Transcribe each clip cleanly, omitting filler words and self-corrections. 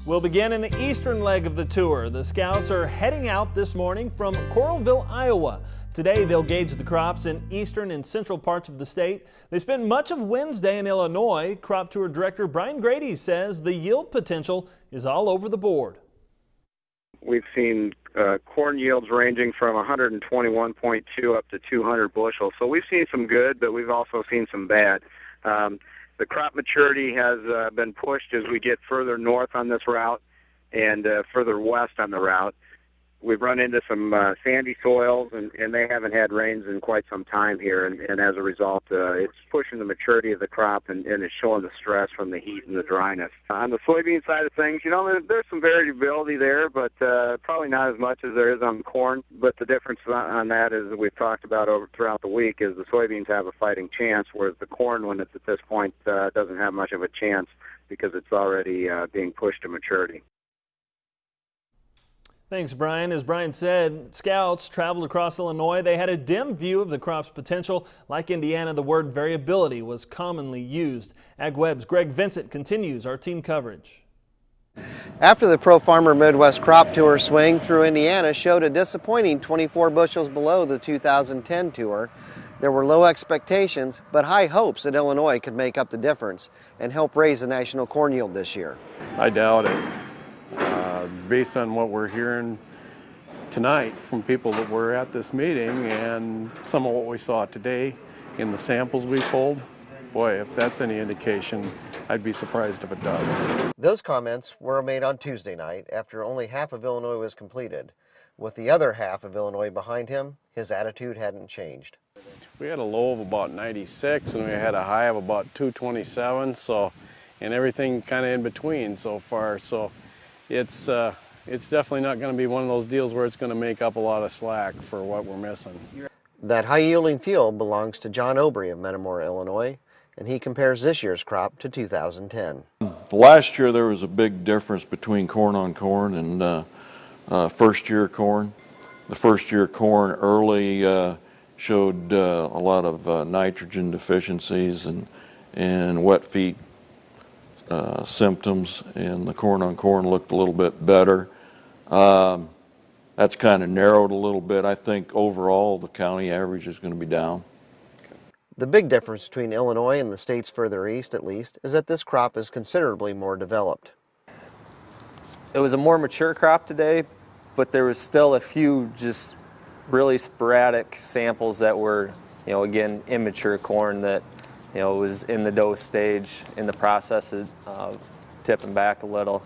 We'll begin in the eastern leg of the tour. The Scouts are heading out this morning from Coralville, Iowa. Today they'll gauge the crops in eastern and central parts of the state. They spent much of Wednesday in Illinois. Crop Tour Director Brian Grady says the yield potential is all over the board. We've seen corn yields ranging from 121.2 up to 200 bushels. So we've seen some good, but we've also seen some bad. The crop maturity has been pushed as we get further north on this route and further west on the route. We've run into some sandy soils, and they haven't had rains in quite some time here, and as a result, it's pushing the maturity of the crop and it's showing the stress from the heat and the dryness. On the soybean side of things, you know, there's some variability there, but probably not as much as there is on corn. But the difference on that is, that we've talked about throughout the week, is the soybeans have a fighting chance, whereas the corn, when it's at this point, doesn't have much of a chance because it's already being pushed to maturity. Thanks, Brian. As Brian said, Scouts traveled across Illinois. They had a dim view of the crop's potential. Like Indiana, the word variability was commonly used. AgWeb's Greg Vincent continues our team coverage. After the Pro Farmer Midwest Crop Tour swing through Indiana showed a disappointing 24 bushels below the 2010 tour, there were low expectations but high hopes that Illinois could make up the difference and help raise the national corn yield this year. I doubt it. Based on what we're hearing tonight from people that were at this meeting and some of what we saw today in the samples we pulled, boy, if that's any indication, I'd be surprised if it does. Those comments were made on Tuesday night after only half of Illinois was completed. With the other half of Illinois behind him, his attitude hadn't changed. We had a low of about 96 and we had a high of about 227, so, and everything kind of in between so far. So it's definitely not going to be one of those deals where it's going to make up a lot of slack for what we're missing. That high-yielding field belongs to John Obrey of Metamora, Illinois, and he compares this year's crop to 2010. Last year there was a big difference between corn on corn and first-year corn. The first-year corn early showed a lot of nitrogen deficiencies and wet feet symptoms, and the corn on corn looked a little bit better. That's kind of narrowed a little bit. I think overall the county average is going to be down. The big difference between Illinois and the states further east, at least, is that this crop is considerably more developed. It was a more mature crop today, but there was still a few just really sporadic samples that were, you know, again, immature corn that, you know, was in the dough stage in the process of tipping back a little.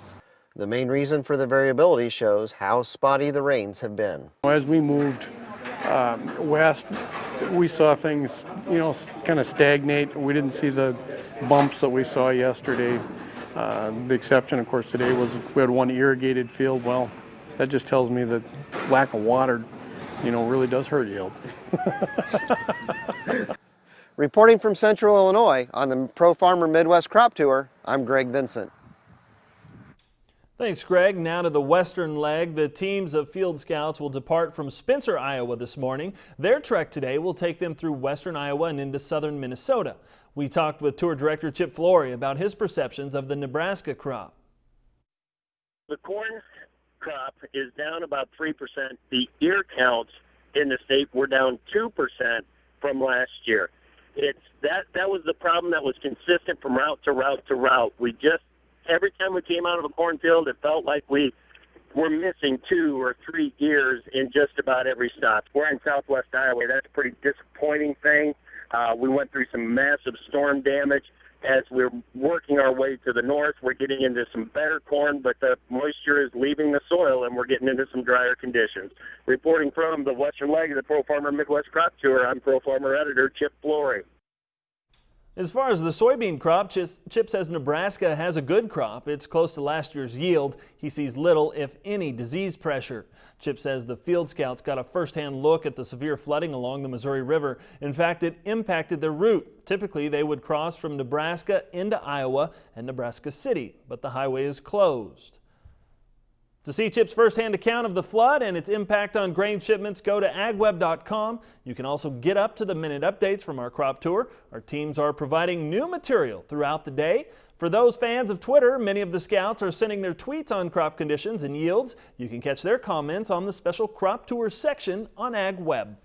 The main reason for the variability shows how spotty the rains have been. As we moved west, we saw things, you know, kind of stagnate. We didn't see the bumps that we saw yesterday. The exception, of course, today was we had one irrigated field. Well, that just tells me that lack of water, you know, really does hurt yield. Reporting from Central Illinois on the Pro Farmer Midwest Crop Tour, I'm Greg Vincent. Thanks, Greg. Now to the western leg. The teams of Field Scouts will depart from Spencer, Iowa this morning. Their trek today will take them through western Iowa and into southern Minnesota. We talked with Tour Director Chip Flory about his perceptions of the Nebraska crop. The corn crop is down about 3%. The ear counts in the state were down 2% from last year. That was the problem that was consistent from route to route to route. Every time we came out of a cornfield, it felt like we were missing 2 or 3 ears in just about every stop. We're in southwest Iowa. That's a pretty disappointing thing. We went through some massive storm damage. As we're working our way to the north, we're getting into some better corn, but the moisture is leaving the soil, and we're getting into some drier conditions. Reporting from the western leg of the Pro Farmer Midwest Crop Tour, I'm Pro Farmer Editor Chip Flory. As far as the soybean crop, Chip says Nebraska has a good crop. It's close to last year's yield. He sees little, if any, disease pressure. Chip says the Field Scouts got a first-hand look at the severe flooding along the Missouri River. In fact, it impacted their route. Typically, they would cross from Nebraska into Iowa and Nebraska City, but the highway is closed. To see Chip's first-hand account of the flood and its impact on grain shipments, go to agweb.com. You can also get up-to-the-minute updates from our crop tour. Our teams are providing new material throughout the day. For those fans of Twitter, many of the scouts are sending their tweets on crop conditions and yields. You can catch their comments on the special crop tour section on AgWeb.